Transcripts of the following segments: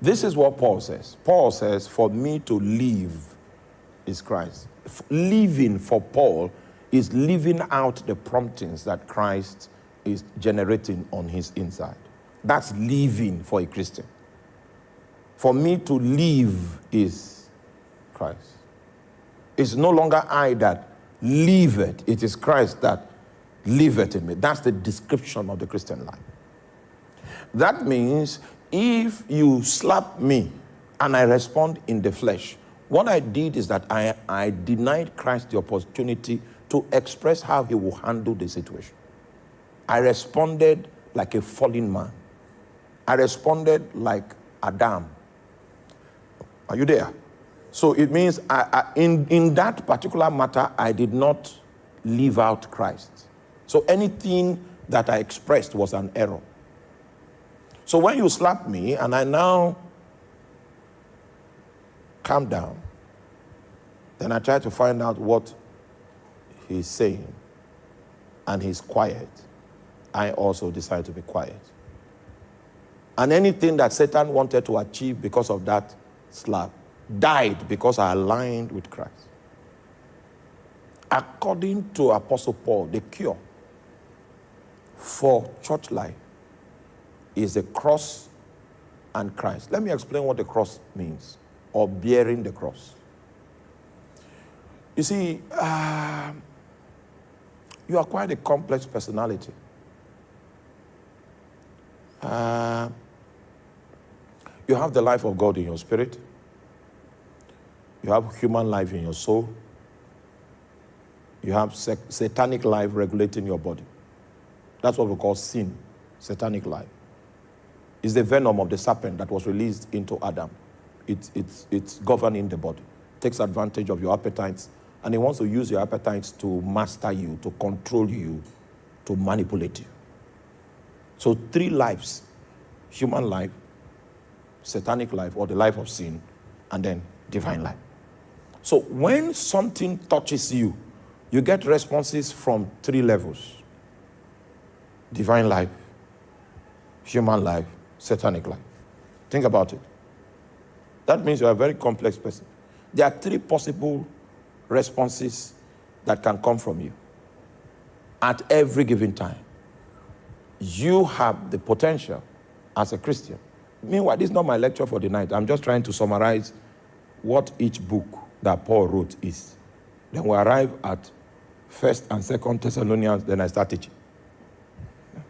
This is what Paul says. Paul says, for me to live is Christ. Living for Paul is living out the promptings that Christ is generating on his inside. That's living for a Christian. For me to live is Christ. It's no longer I that liveth. It is Christ that liveth in me. That's the description of the Christian life. That means if you slap me and I respond in the flesh, what I did is that I denied Christ the opportunity to express how he will handle the situation. I responded like a fallen man. I responded like Adam. Are you there? So it means in that particular matter, I did not live out Christ. So anything that I expressed was an error. So when you slap me and I now calm down, then I try to find out what he's saying, and he's quiet, I also decide to be quiet. And anything that Satan wanted to achieve because of that slap died because I aligned with Christ. According to Apostle Paul, the cure for church life is the cross and Christ. Let me explain what the cross means, or bearing the cross. You see, you are quite a complex personality. You have the life of God in your spirit. You have human life in your soul. You have satanic life regulating your body. That's what we call sin, satanic life. It's the venom of the serpent that was released into Adam. It's governing the body. Takes advantage of your appetites, and it wants to use your appetites to master you, to control you, to manipulate you. So 3 lives: human life, satanic life, or the life of sin, and then divine life. So when something touches you, you get responses from 3 levels: divine life, human life, satanic life. Think about it. That means you're a very complex person. There are 3 possible responses that can come from you at every given time. You have the potential as a Christian. Meanwhile, this is not my lecture for the night. I'm just trying to summarize what each book that Paul wrote is. Then we arrive at 1st and 2nd Thessalonians, then I start teaching.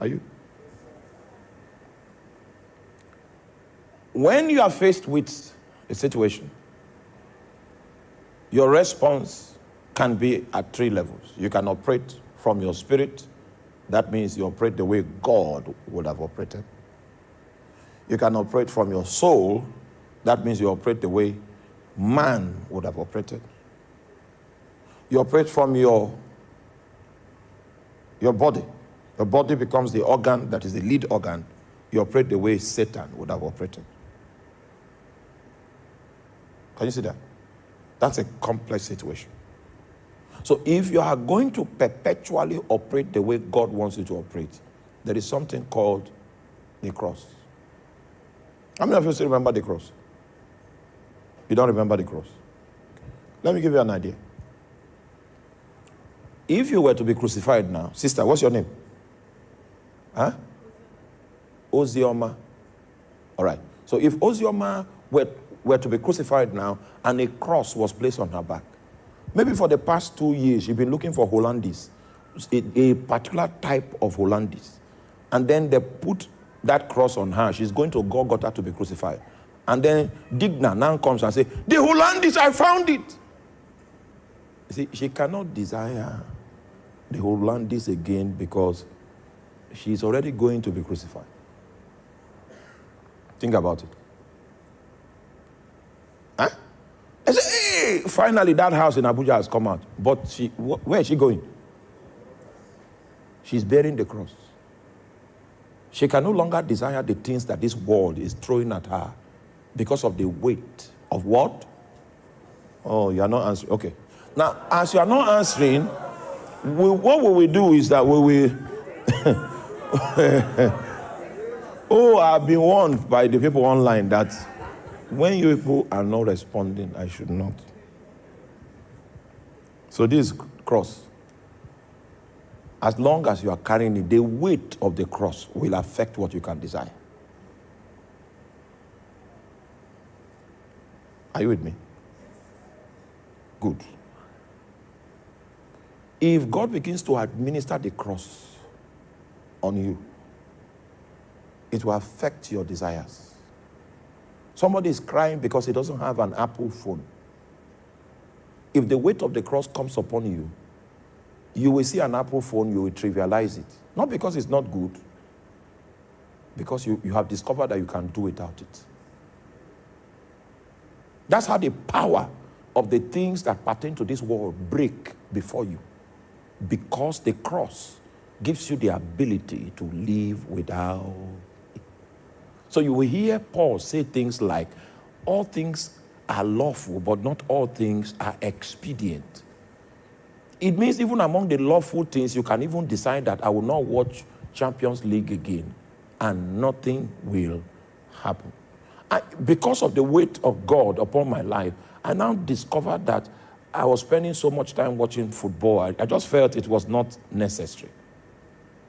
Are you? When you are faced with a situation, your response can be at 3 levels. You can operate from your spirit. That means you operate the way God would have operated. You can operate from your soul. That means you operate the way man would have operated. You operate from your body. Your body becomes the organ that is the lead organ. You operate the way Satan would have operated. Can you see that? That's a complex situation. So if you are going to perpetually operate the way God wants you to operate, there is something called the cross. How many of you still remember the cross? You don't remember the cross? Let me give you an idea. If you were to be crucified now, sister, what's your name? Huh? Ozioma. All right. So if Ozioma were to be crucified now and a cross was placed on her back, maybe for the past 2 years, you've been looking for Hollandis, a particular type of Hollandis. And then they put that cross on her. She's going to Golgotha to be crucified. And then Digna now comes and says, the Hollandis, I found it. You see, she cannot desire the Hollandis again because she's already going to be crucified. Think about it. Huh? I say, hey, finally that house in Abuja has come out. But where is she going? She's bearing the cross. She can no longer desire the things that this world is throwing at her because of the weight of what? Oh, you are not answering. Okay. Now, as you are not answering, what we will do is that we will... Oh, I've been warned by the people online that When you people are not responding, I should not. So this cross, as long as you are carrying it, the weight of the cross will affect what you can desire. Are you with me? Good. If God begins to administer the cross on you, it will affect your desires. Somebody is crying because he doesn't have an Apple phone. If the weight of the cross comes upon you, you will see an Apple phone, you will trivialize it. Not because it's not good, because you have discovered that you can do without it. That's how the power of the things that pertain to this world break before you. Because the cross gives you the ability to live without it. So you will hear Paul say things like, all things are lawful, but not all things are expedient. It means even among the lawful things, you can even decide that I will not watch Champions League again, and nothing will happen. Because of the weight of God upon my life, I now discovered that I was spending so much time watching football. I just felt it was not necessary.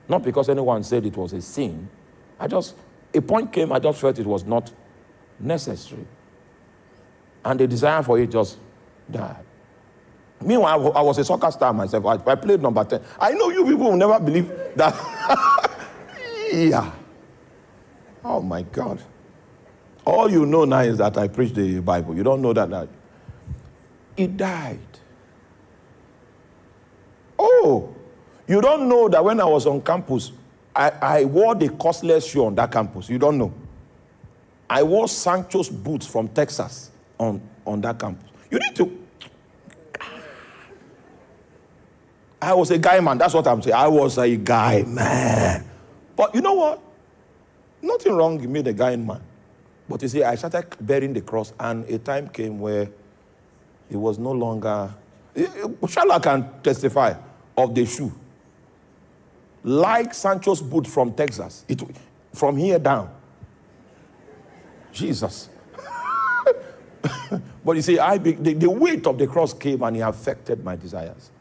Not because anyone said it was a sin. A point came, I just felt it was not necessary. And the desire for it just died. Meanwhile, I was a soccer star myself. I played number 10. I know you people will never believe that. Yeah. Oh my God. All you know now is that I preach the Bible. You don't know that. It died. Oh, you don't know that when I was on campus, I wore the costless shoe on that campus. You don't know. I wore Sancho's boots from Texas on that campus. You need to. I was a guy man. That's what I'm saying. I was a guy man. But you know what? Nothing wrong with me, the guy man. But you see, I started bearing the cross, and a time came where it was no longer. Shala can testify of the shoe. Like Sancho's boot from Texas, from here down. Jesus. But you see, the weight of the cross came and it affected my desires.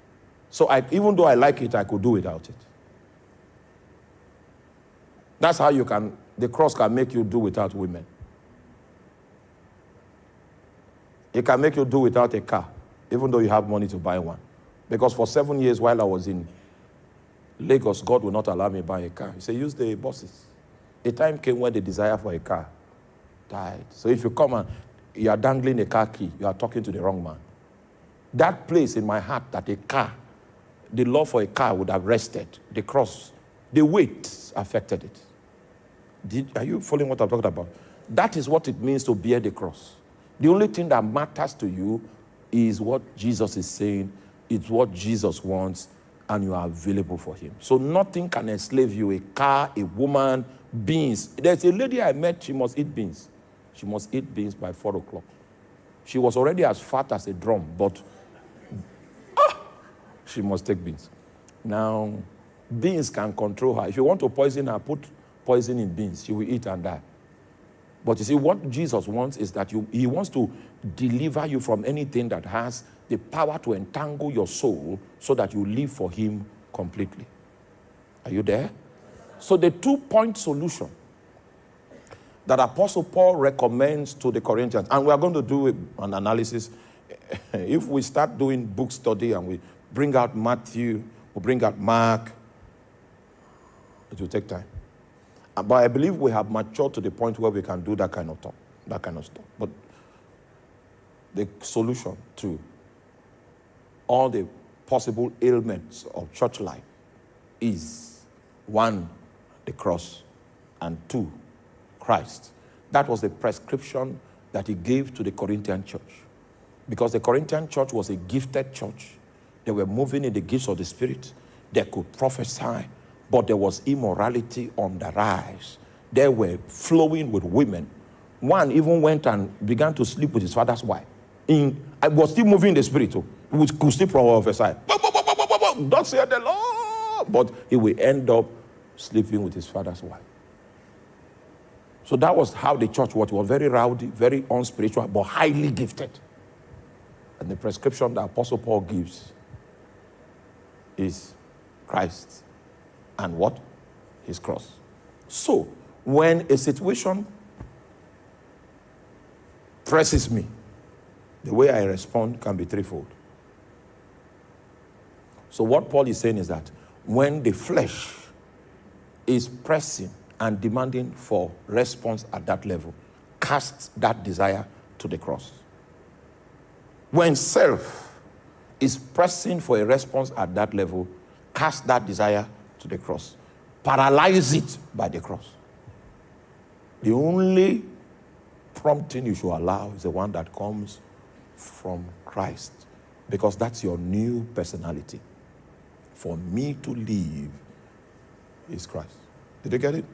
So even though I like it, I could do without it. That's how the cross can make you do without women. It can make you do without a car, even though you have money to buy one. Because for 7 years while I was in Lagos, God will not allow me to buy a car. He said, use the buses. A time came when the desire for a car died. So if you come and you are dangling a car key, you are talking to the wrong man. That place in my heart that a car, the love for a car would have rested. The cross, the weight affected it. Are you following what I'm talking about? That is what it means to bear the cross. The only thing that matters to you is what Jesus is saying. It's what Jesus wants, and you are available for him. So nothing can enslave you. A car, a woman, beans. There's a lady I met, she must eat beans. She must eat beans by 4 o'clock. She was already as fat as a drum, but she must take beans. Now, beans can control her. If you want to poison her, put poison in beans. She will eat and die. But you see, what Jesus wants is that he wants to deliver you from anything that has the power to entangle your soul so that you live for him completely. Are you there? So the 2-point solution that Apostle Paul recommends to the Corinthians, and we are going to do an analysis. If we start doing book study and we bring out Matthew, we bring out Mark, it will take time. But I believe we have matured to the point where we can do that kind of stuff. But the solution to all the possible ailments of church life is 1, the cross, and 2, Christ. That was the prescription that he gave to the Corinthian church. Because the Corinthian church was a gifted church. They were moving in the gifts of the Spirit. They could prophesy. But there was immorality on the rise. They were flowing with women. One even went and began to sleep with his father's wife. I was still moving in the Spirit. We could still prophesy. Don't say the Lord. But he will end up sleeping with his father's wife. So that was how the church was. It was very rowdy, very unspiritual, but highly gifted. And the prescription that Apostle Paul gives is Christ and what? His cross. So, when a situation presses me, the way I respond can be threefold. So what Paul is saying is that when the flesh is pressing and demanding for response at that level, cast that desire to the cross. When self is pressing for a response at that level, cast that desire to the cross. Paralyze it by the cross. The only prompting you should allow is the one that comes from Christ, because that's your new personality. For me to live is Christ. Did you get it?